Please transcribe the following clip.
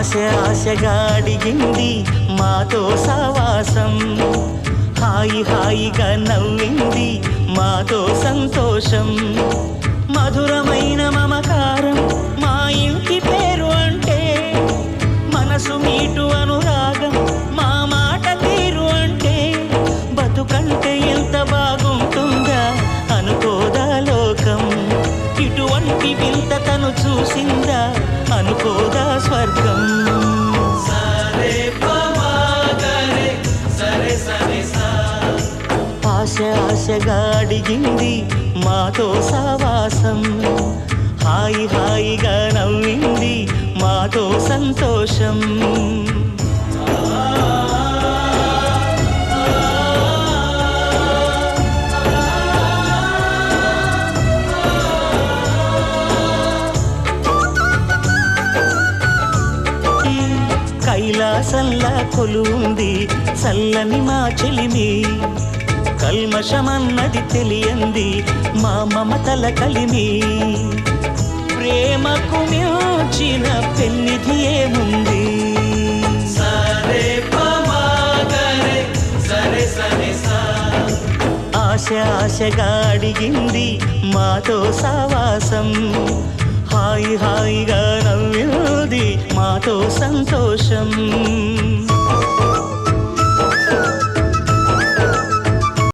ఆశగా అడిగింది మాతో సావాసం, హాయి హాయిగా నవ్వింది మాతో సంతోషం. మధురమైన మమకారం మా ఇంటి పేరు అంటే, మనసు మీటు అనురాగం మా మాట తీరు అంటే, బతుకంటే ఎంత బాగుంటుందా అనుకోదా లోకం. ఇటువంటి వింత తను చూసిందా అనుకోదా స్వర్గం. ఆశగా అడిగింది మాతో సావాసం, హాయి హాయిగా నవ్వింది మాతో సంతోషం. కైలాసంలా కొలువుంది చల్లని మా చెలిమి, కల్మషమన్నది తెలియంది మా మమతల కలిమి. ప్రేమకు మించిన పెన్నిధి ఏముంది. ఆశగా అడిగింది మాతో సావాసం, హాయి హాయిగా నవ్వింది మాతో సంతోషం.